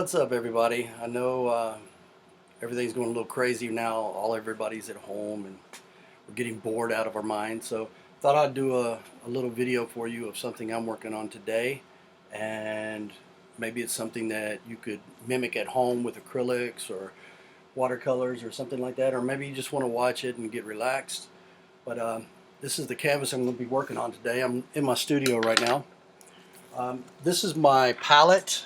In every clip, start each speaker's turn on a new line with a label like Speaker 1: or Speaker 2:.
Speaker 1: What's up, everybody? I know everything's going a little crazy now. Everybody's at home and we're getting bored out of our minds. So thought I'd do a little video for you of something I'm working on today, and maybe it's something that you could mimic at home with acrylics or watercolors or something like that, or maybe you just want to watch it and get relaxed. But this is the canvas I'm going to be working on today. I'm in my studio right now. This is my palette.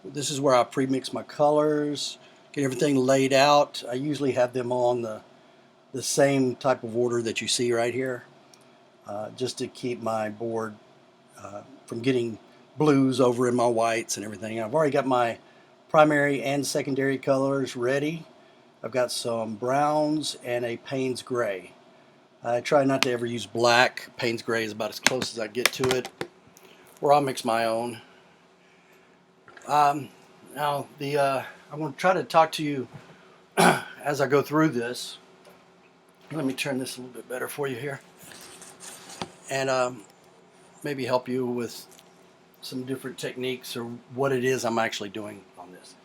Speaker 1: This is where I pre-mix my colors, get everything laid out. I usually have them on the same type of order that you see right here, just to keep my board from getting blues over in my whites and everything. I've already got my primary and secondary colors ready. I've got some browns and a Payne's gray. I try not to ever use black. Payne's gray is about as close as I get to it, or I'll mix my own. Now, I'm going to try to talk to you as I go through this. Let me turn this a little bit better for you here, and maybe help you with some different techniques or what it is I'm actually doing on this.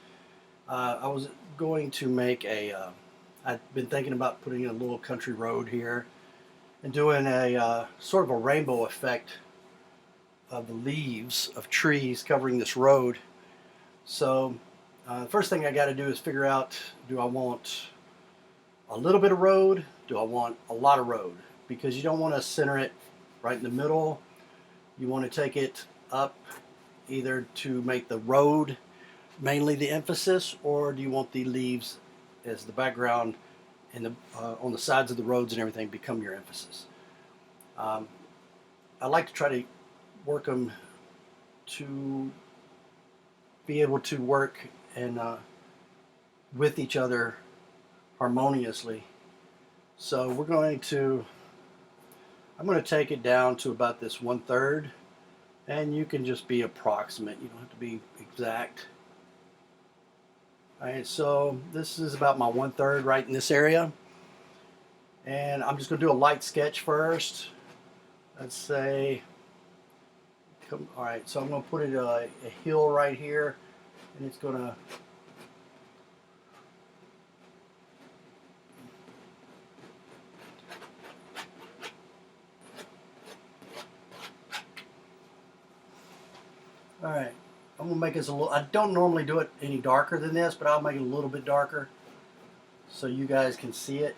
Speaker 1: I was going to make I've been thinking about putting a little country road here and doing a sort of a rainbow effect of the leaves of trees covering this road. So the first thing I got to do is figure out, do I want a little bit of road? Do I want a lot of road? Because you don't want to center it right in the middle. You want to take it up either to make the road mainly the emphasis, or do you want the leaves as the background and on the sides of the roads and everything become your emphasis? I like to try to work them to be able to work and with each other harmoniously. So I'm going to take it down to about this 1/3, and you can just be approximate. You don't have to be exact. All right, so this is about my 1/3 right in this area, and I'm just going to do a light sketch first. Let's say, all right, so I'm going to put it a hill right here, and it's going to all right, I'm going to make this a little, I don't normally do it any darker than this, but I'll make it a little bit darker so you guys can see it.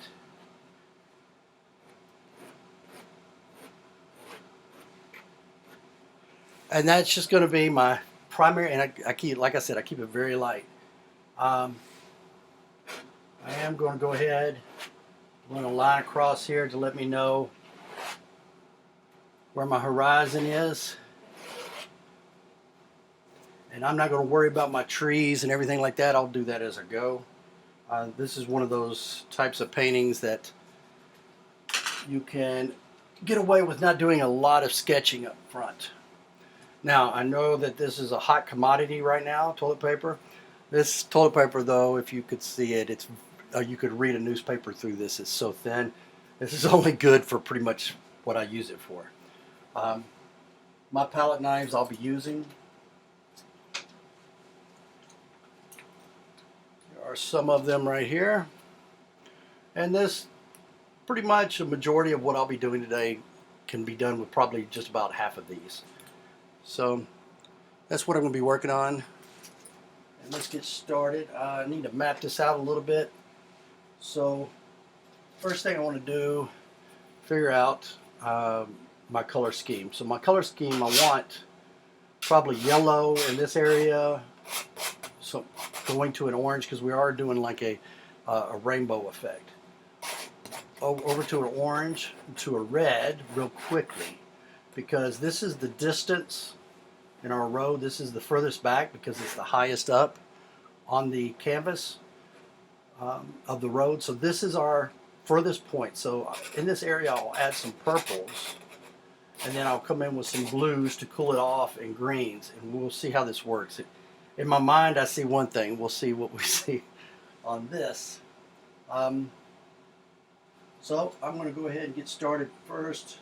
Speaker 1: And that's just going to be my primary, and I keep, like I said, I keep it very light. I am going to go ahead, I'm going to line across here to let me know where my horizon is. And I'm not going to worry about my trees and everything like that. I'll do that as I go. This is one of those types of paintings that you can get away with not doing a lot of sketching up front. Now, I know that this is a hot commodity right now, toilet paper. This toilet paper, though, if you could see it, it's you could read a newspaper through this. It's so thin. This is only good for pretty much what I use it for. My palette knives I'll be using. There are some of them right here. And this, pretty much a majority of what I'll be doing today can be done with probably just about half of these. So that's what I'm going to be working on. And let's get started. I need to map this out a little bit. So first thing I want to do, figure out my color scheme. So my color scheme, I want probably yellow in this area, so going to an orange, because we are doing like a rainbow effect. Over to an orange, to a red real quickly, because this is the distance in our road. This is the furthest back because it's the highest up on the canvas of the road. So this is our furthest point. So in this area I'll add some purples, and then I'll come in with some blues to cool it off, and greens, and we'll see how this works. In my mind I see one thing. We'll see what we see on this. So I'm going to go ahead and get started first.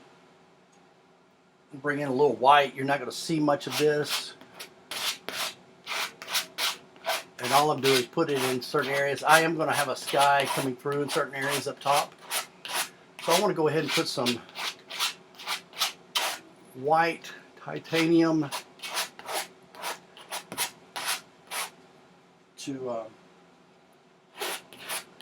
Speaker 1: Bring in a little white. You're not going to see much of this. And all I'm doing is put it in certain areas. I am going to have a sky coming through in certain areas up top. So I want to go ahead and put some white titanium to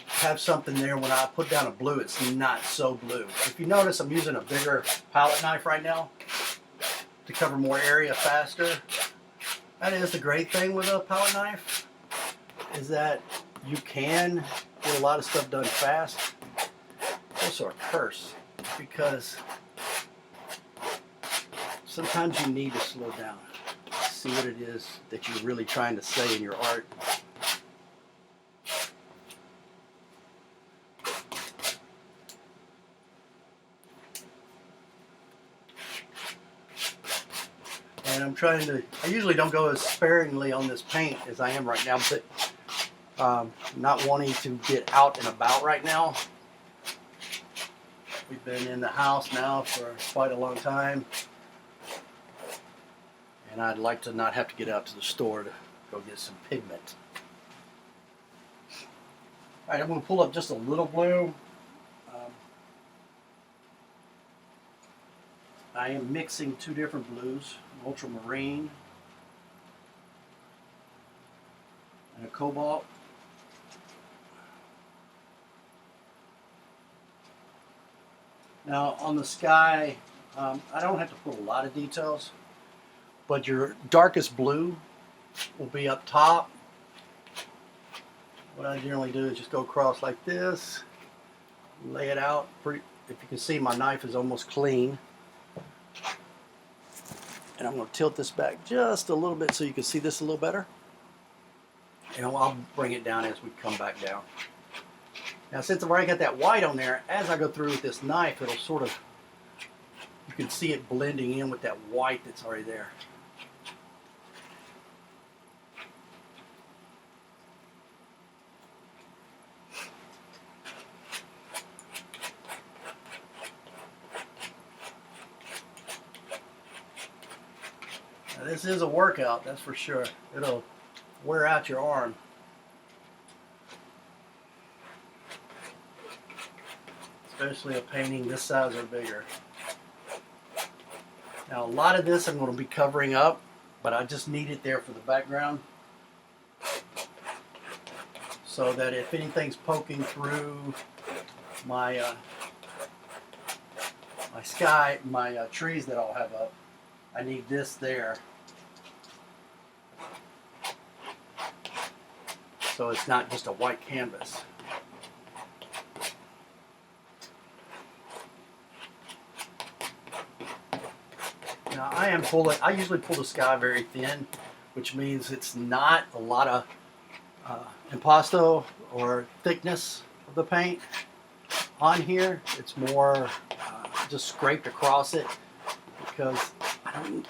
Speaker 1: have something there when I put down a blue, it's not so blue. If you notice, I'm using a bigger palette knife right now to cover more area faster. That is the great thing with a palette knife, is that you can get a lot of stuff done fast. It's also a curse, because sometimes you need to slow down, see what it is that you're really trying to say in your art. And I'm trying to, I usually don't go as sparingly on this paint as I am right now, but not wanting to get out and about right now. We've been in the house now for quite a long time, and I'd like to not have to get out to the store to go get some pigment. Alright, I'm going to pull up just a little blue. I am mixing two different blues, an ultramarine and a cobalt. Now on the sky, I don't have to put a lot of details, but your darkest blue will be up top. What I generally do is just go across like this, lay it out. If you can see, my knife is almost clean. And I'm going to tilt this back just a little bit so you can see this a little better. And I'll bring it down as we come back down. Now, since I've already got that white on there, as I go through with this knife, it'll sort of, you can see it blending in with that white that's already there. Now, this is a workout, that's for sure. It'll wear out your arm. Especially a painting this size or bigger. Now, a lot of this I'm going to be covering up, but I just need it there for the background, so that if anything's poking through my my trees that I'll have up, I need this there, so it's not just a white canvas. Now I usually pull the sky very thin, which means it's not a lot of impasto or thickness of the paint on here. It's more just scraped across it, because I don't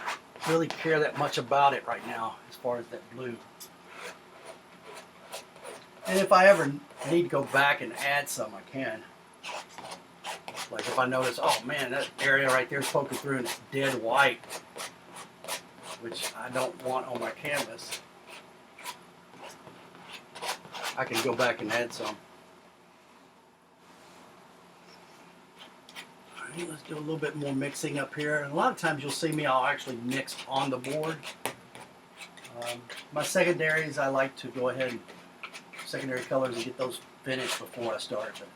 Speaker 1: really care that much about it right now as far as that blue. And if I ever need to go back and add some, I can. Like if I notice, oh man, that area right there is poking through and it's dead white, which I don't want on my canvas, I can go back and add some. Alright, let's do a little bit more mixing up here. And a lot of times you'll see me, I'll actually mix on the board. My secondaries, I like to go ahead and secondary colors and get those finished before I start. But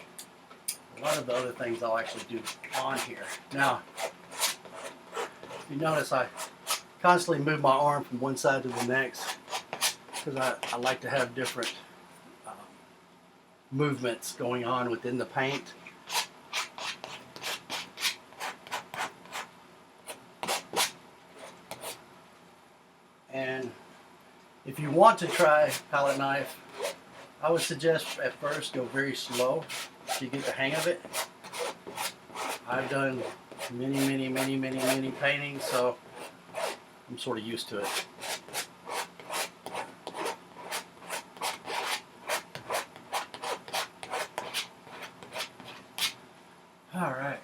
Speaker 1: a lot of the other things I'll actually do on here. Now, if you notice, I constantly move my arm from one side to the next, because I like to have different movements going on within the paint. And if you want to try palette knife, I would suggest at first go very slow so you get the hang of it. I've done many paintings, so I'm sort of used to it. All right.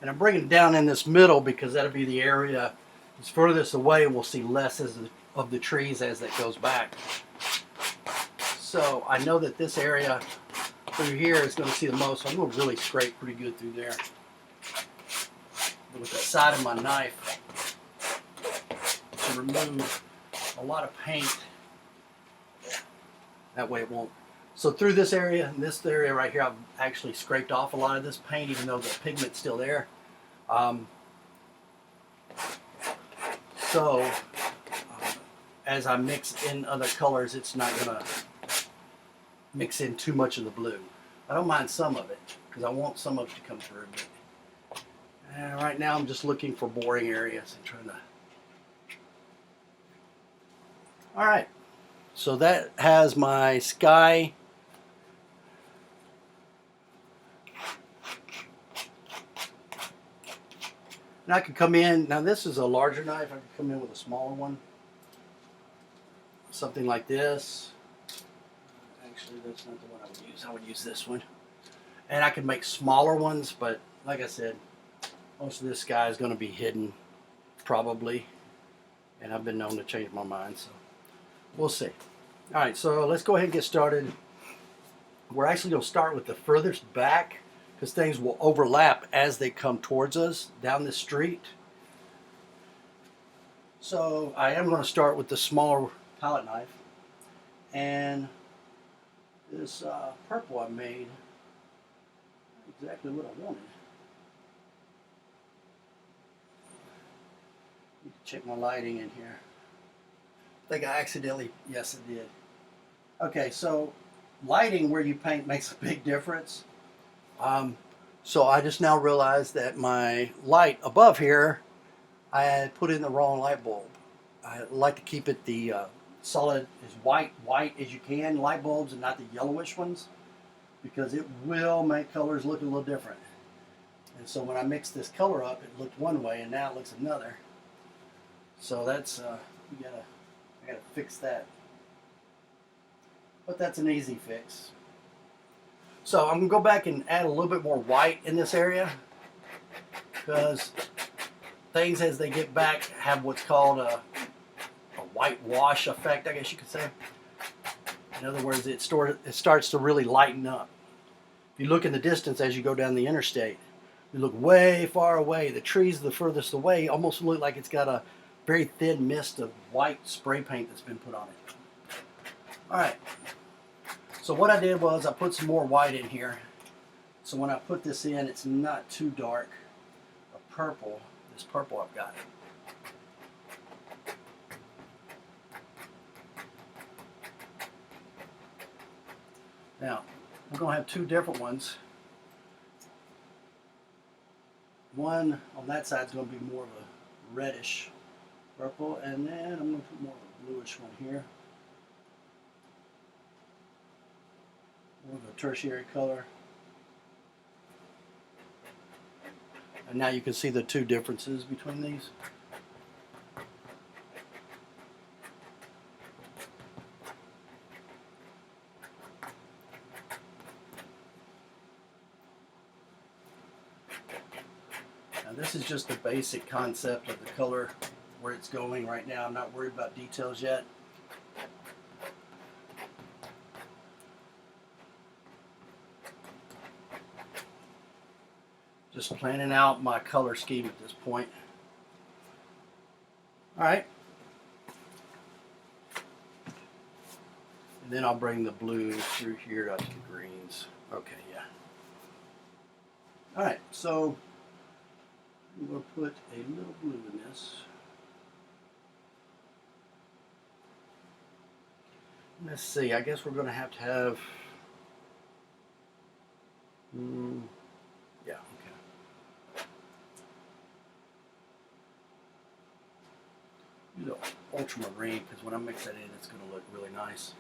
Speaker 1: And I'm bringing it down in this middle because that'll be the area that's furthest away. We'll see less of the trees as that goes back. So I know that this area through here is going to see the most. So I'm going to really scrape pretty good through there. But with the side of my knife to remove a lot of paint. That way it won't. So through this area and this area right here, I've actually scraped off a lot of this paint, even though the pigment's still there. As I mix in other colors, it's not going to mix in too much of the blue. I don't mind some of it because I want some of it to come through. But right now I'm just looking for boring areas and trying to. All right, so that has my sky. And I could come in, now this is a larger knife, I could come in with a smaller one. Something like this. Actually, that's not the one I would use. I would use this one. And I could make smaller ones, but like I said, most of this sky is going to be hidden, probably. And I've been known to change my mind, so we'll see. All right, so let's go ahead and get started. We're actually going to start with the furthest back, because things will overlap as they come towards us down the street. So I am going to start with the smaller palette knife, and this purple I made, exactly what I wanted. You can check my lighting in here. I think I accidentally, yes I did. Okay, so lighting where you paint makes a big difference. So I just now realized that my light above here, I had put in the wrong light bulb. I like to keep it the solid, as white as you can, light bulbs, and not the yellowish ones, because it will make colors look a little different. And so when I mixed this color up, it looked one way, and now it looks another. So that's, I gotta fix that. But that's an easy fix. So I'm going to go back and add a little bit more white in this area, because things as they get back have what's called a whitewash effect, I guess you could say. In other words, it starts to really lighten up. If you look in the distance as you go down the interstate, you look way far away. The trees the furthest away almost look like it's got a very thin mist of white spray paint that's been put on it. All right. So what I did was I put some more white in here. So when I put this in, it's not too dark. A purple, this purple I've got. Now, we're going to have two different ones. One on that side is going to be more of a reddish purple, and then I'm going to put more of a bluish one here. More of a tertiary color. And now you can see the two differences between these. Now this is just the basic concept of the color, where it's going right now. I'm not worried about details yet. Just planning out my color scheme at this point. All right. And then I'll bring the blues through here up to the greens. Okay, yeah. All right, so I'm going to put a little blue in this. Let's see, I guess we're going to have yeah, okay. Use ultramarine, because when I mix that in, it's going to look really nice.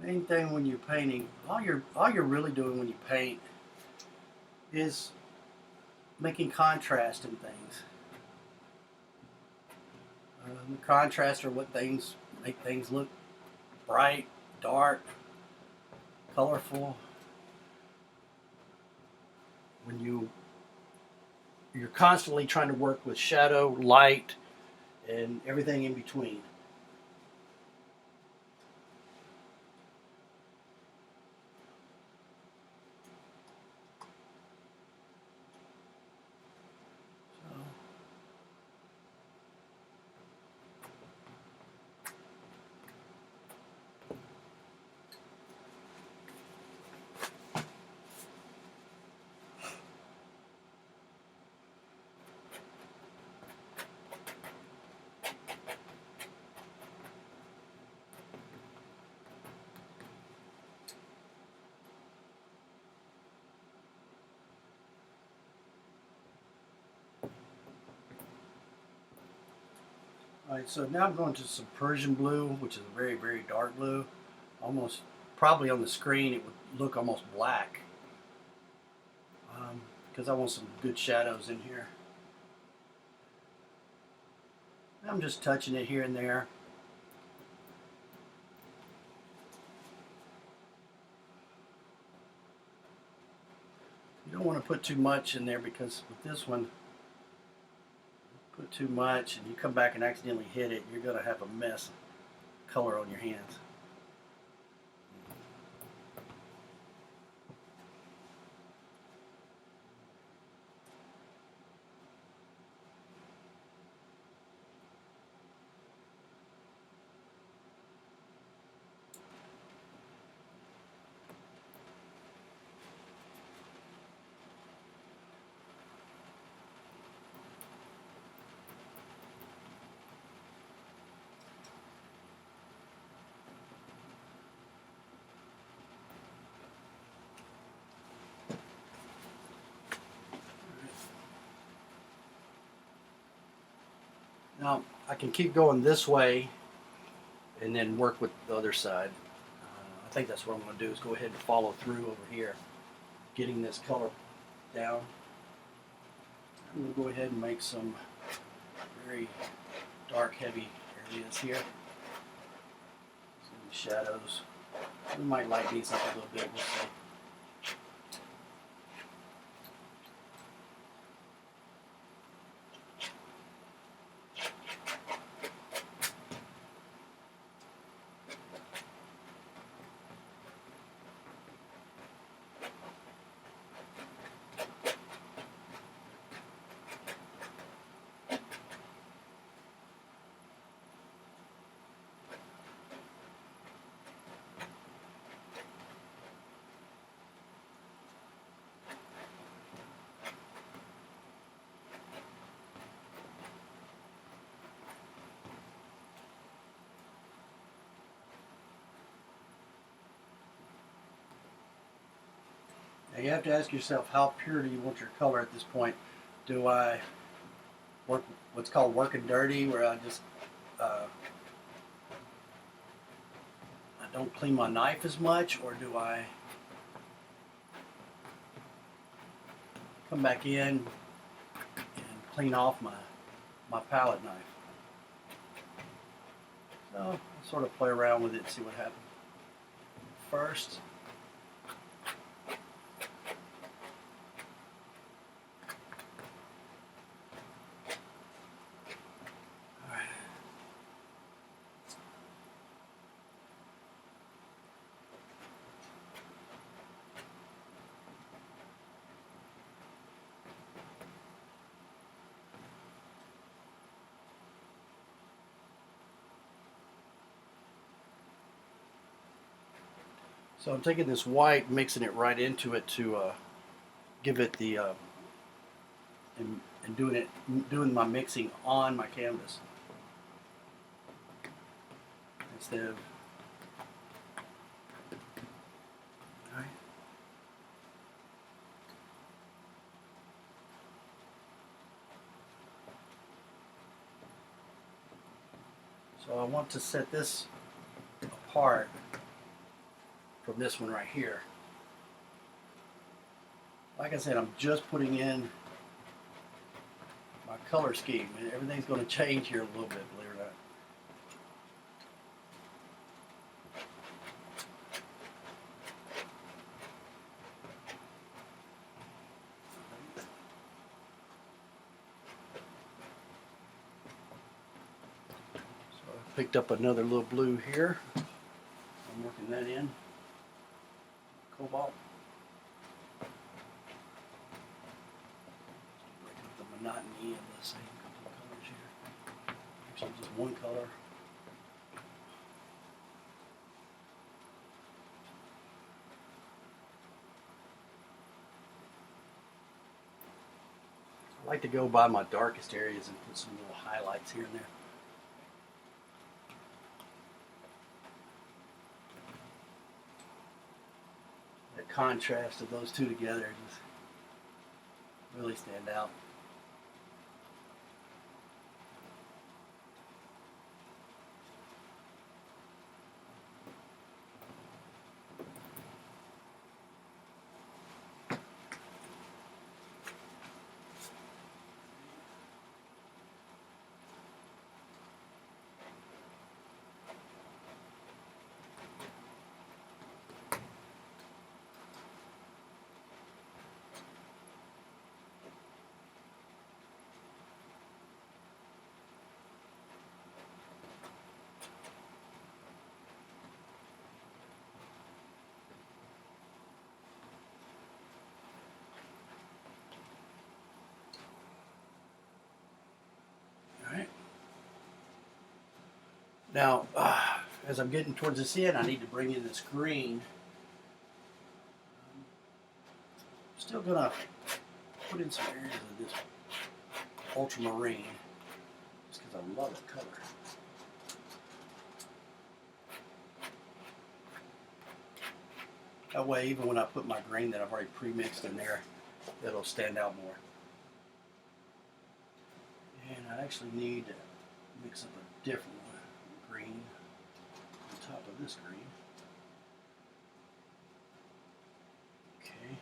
Speaker 1: Main thing when you're painting, all you're really doing when you paint is making contrast in things. The contrast are what things make things look bright, dark, colorful. When you're constantly trying to work with shadow, light, and everything in between. So, Alright, so now I'm going to some Persian blue, which is a very, very dark blue. Almost, probably on the screen it would look almost black. Because I want some good shadows in here. I'm just touching it here and there. You don't want to put too much in there because with this one, put too much and you come back and accidentally hit it, you're going to have a mess of color on your hands. Now I can keep going this way and then work with the other side. I think that's what I'm going to do is go ahead and follow through over here, getting this color down. I'm going to go ahead and make some very dark, heavy areas here. Some shadows. We might light these up a little bit. We'll see. Now you have to ask yourself, how pure do you want your color at this point? Do I work what's called working dirty, where I just I don't clean my knife as much, or do I come back in and clean off my palette knife? So I'll sort of play around with it and see what happens. First, so I'm taking this white, mixing it right into it to give it the and doing my mixing on my canvas instead of. All right. So I want to set this apart from this one right here. Like I said, I'm just putting in my color scheme, and everything's going to change here a little bit, believe it or not. So I picked up another little blue here. I'm working that in. Cobalt. Break up the monotony of the same couple of colors here. Actually, just one color. I like to go by my darkest areas and put some little highlights here and there. The contrast of those two together just really stand out. Now, as I'm getting towards this end, I need to bring in this green. I'm still gonna put in some areas of this ultramarine, just because I love the color. That way, even when I put my green that I've already pre-mixed in there, it'll stand out more. And I actually need to mix up a different one. Green on top of this green. Okay.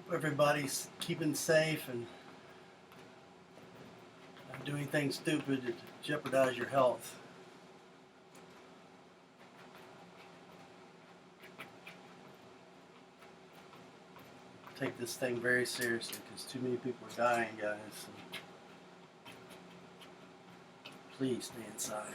Speaker 1: Hope everybody's keeping safe and not doing anything stupid to jeopardize your health. Take this thing very seriously because too many people are dying, guys. Please stay inside.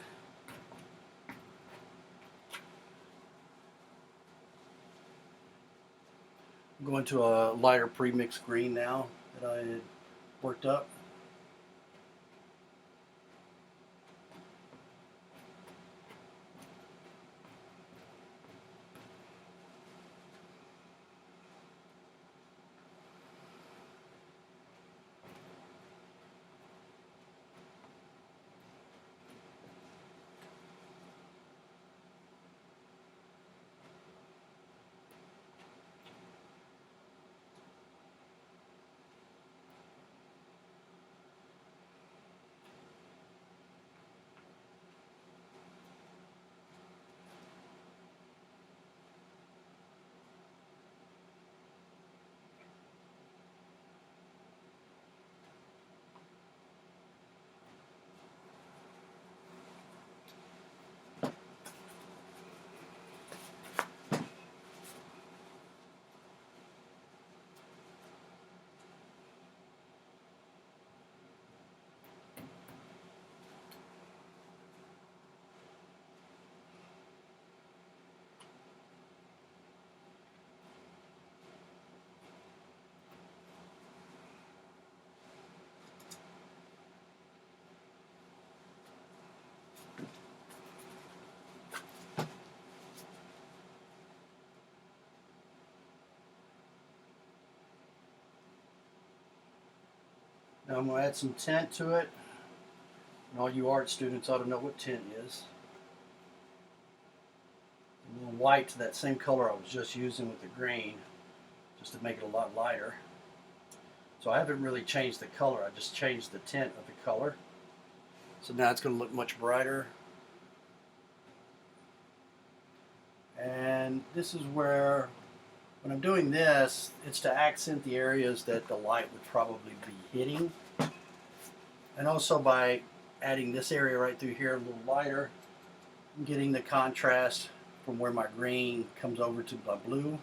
Speaker 1: I'm going to a lighter pre-mixed green now that I had worked up. Now I'm going to add some tint to it. And all you art students ought to know what tint is. A little white to that same color I was just using with the green, just to make it a lot lighter. So I haven't really changed the color, I just changed the tint of the color. So now it's going to look much brighter. And this is where, when I'm doing this, it's to accent the areas that the light would probably be hitting. And also by adding this area right through here a little lighter, I'm getting the contrast from where my green comes over to my blue.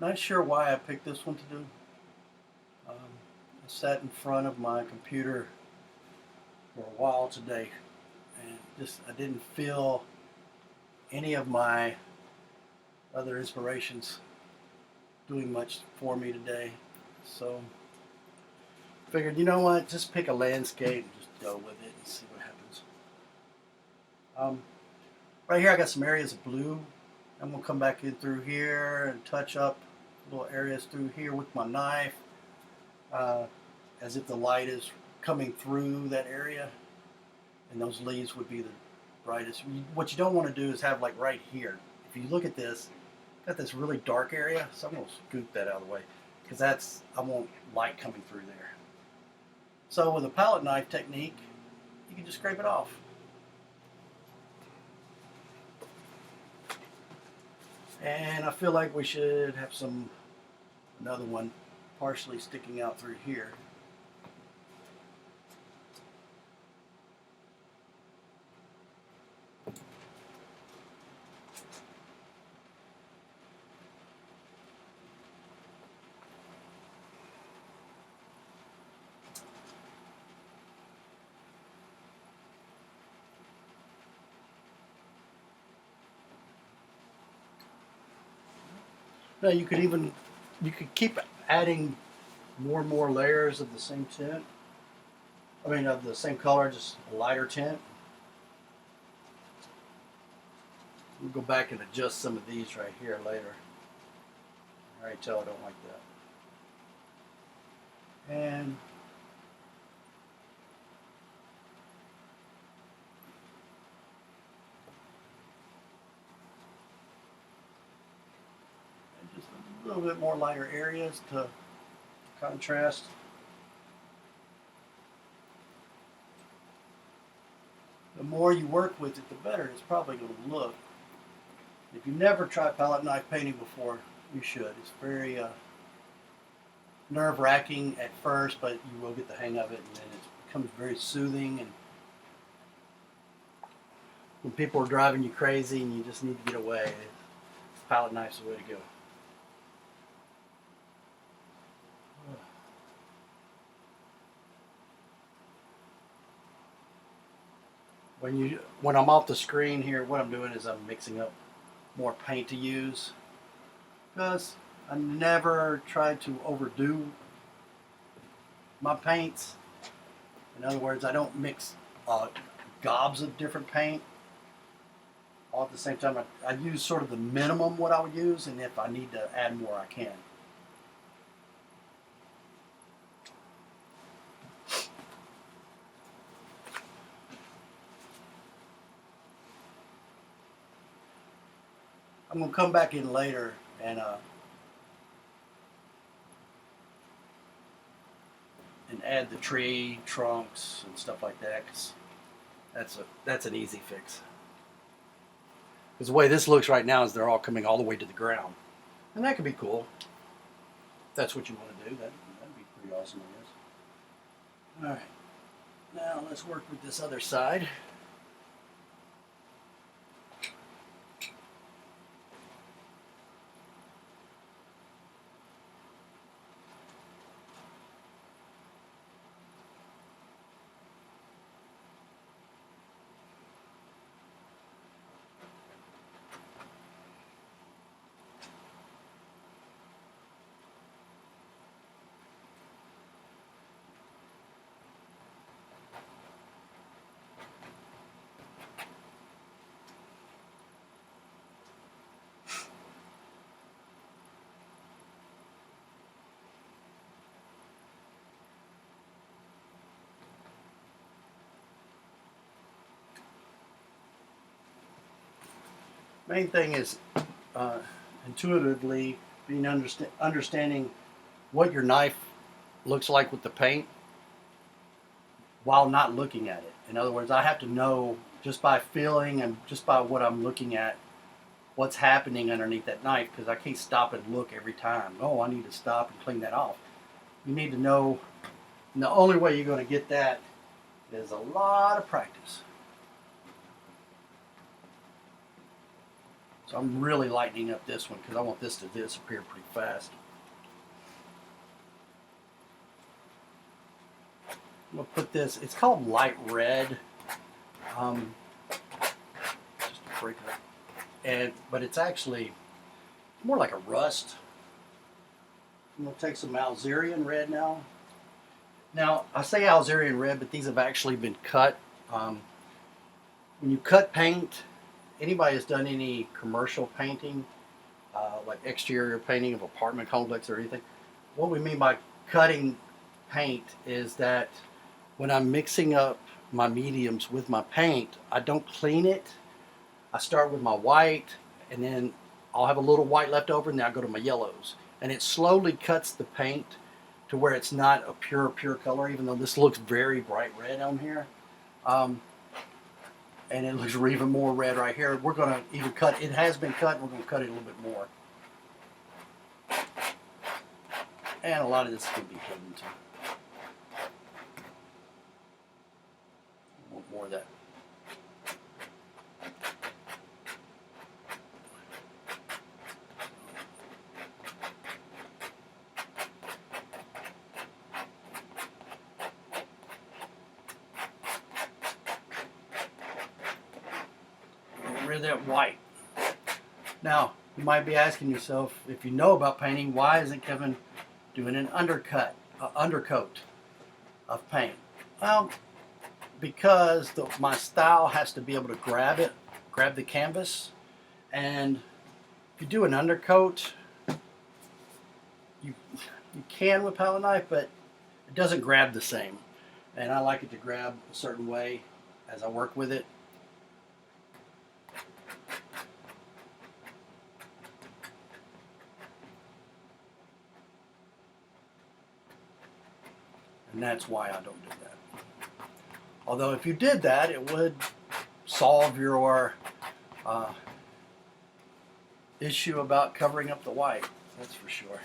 Speaker 1: Not sure why I picked this one to do. I sat in front of my computer for a while today, and just I didn't feel any of my other inspirations doing much for me today. So figured, you know what, just pick a landscape and just go with it and see what happens. Right here I got some areas of blue. I'm going to come back in through here and touch up little areas through here with my knife, as if the light is coming through that area, and those leaves would be the brightest. What you don't want to do is have, like, right here, if you look at this, got this really dark area, so I'm going to scoop that out of the way, because I want light coming through there. So with a palette knife technique, you can just scrape it off. And I feel like we should have another one partially sticking out through here. Now you could keep adding more and more layers of the same tint. I mean, of the same color, just a lighter tint. We'll go back and adjust some of these right here later. I already tell I don't like that. And just a little bit more lighter areas to contrast. The more you work with it, the better it's probably going to look. If you've never tried palette knife painting before, you should. It's very nerve-wracking at first, but you will get the hang of it, and then it becomes very soothing. And when people are driving you crazy and you just need to get away, palette knife's the way to go. when I'm off the screen here, what I'm doing is I'm mixing up more paint to use, because I never try to overdo my paints. In other words, I don't mix gobs of different paint all at the same time. I use sort of the minimum what I would use, and if I need to add more, I can. I'm going to come back in later and add the tree trunks and stuff like that, because that's an easy fix. Because the way this looks right now is they're all coming all the way to the ground, and that could be cool. If that's what you want to do, that'd be pretty awesome, I guess. All right, now let's work with this other side. Main thing is intuitively being understanding what your knife looks like with the paint while not looking at it. In other words, I have to know just by feeling and just by what I'm looking at what's happening underneath that knife, because I can't stop and look every time. Oh, I need to stop and clean that off. You need to know, and the only way you're going to get that is a lot of practice. So I'm really lightening up this one because I want this to disappear pretty fast. I'm going to put this, it's called light red. Just to break it up. But it's actually more like a rust. I'm going to take some Alzerian red now. Now, I say Alzerian red, but these have actually been cut. When you cut paint, anybody that's done any commercial painting, like exterior painting of apartment complexes or anything, what we mean by cutting paint is that when I'm mixing up my mediums with my paint, I don't clean it. I start with my white, and then I'll have a little white left over, and then I go to my yellows. And it slowly cuts the paint to where it's not a pure color, even though this looks very bright red on here. And it looks even more red right here. We're going to even cut, it has been cut, and we're going to cut it a little bit more. And a lot of this can be hidden too. Want more of that. Get rid of that white. Now, you might be asking yourself, if you know about painting, why isn't Kevin doing an undercoat of paint? Well, because my style has to be able to grab the canvas, and if you do an undercoat, you can with palette knife, but it doesn't grab the same. And I like it to grab a certain way as I work with it. And that's why I don't do that. Although if you did that, it would solve your issue about covering up the white. That's for sure.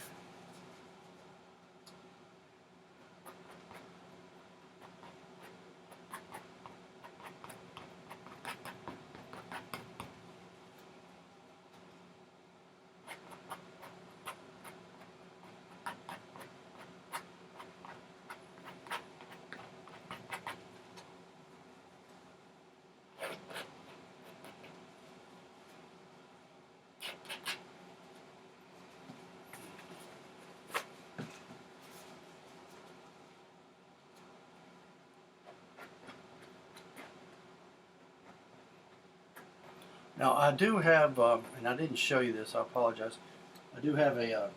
Speaker 1: Now I do have, and I didn't show you this, I apologize. I do have a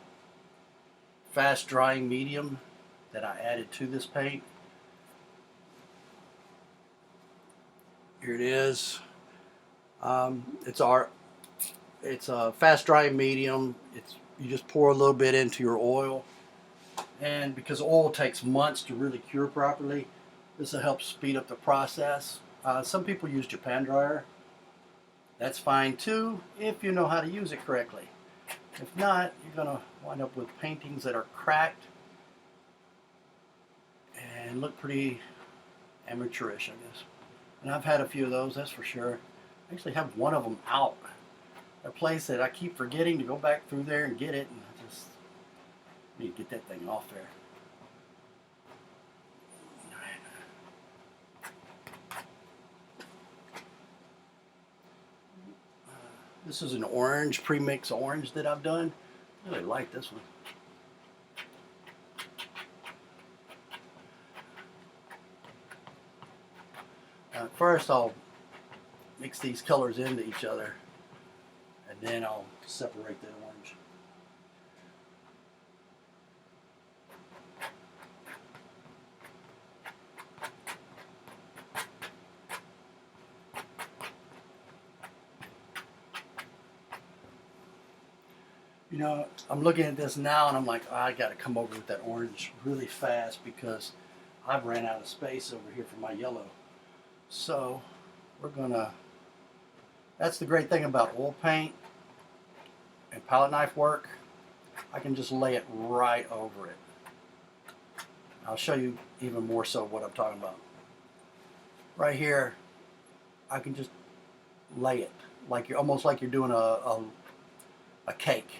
Speaker 1: fast drying medium that I added to this paint. Here it is. It's a fast drying medium. You just pour a little bit into your oil, and because oil takes months to really cure properly, this will help speed up the process. Some people use Japan dryer. That's fine too if you know how to use it correctly. If not, you're going to wind up with paintings that are cracked and look pretty amateurish, I guess. And I've had a few of those, that's for sure. I actually have one of them out. A place that I keep forgetting to go back through there and get it, and I just need to get that thing off there. This is an orange, pre-mix orange that I've done. I really like this one. First I'll mix these colors into each other, and then I'll separate the orange. You know, I'm looking at this now and I'm like, oh, I got to come over with that orange really fast because I've ran out of space over here for my yellow. So we're gonna, that's the great thing about oil paint and palette knife work. I can just lay it right over it. I'll show you even more so what I'm talking about. Right here, I can just lay it like you're almost like you're doing a cake.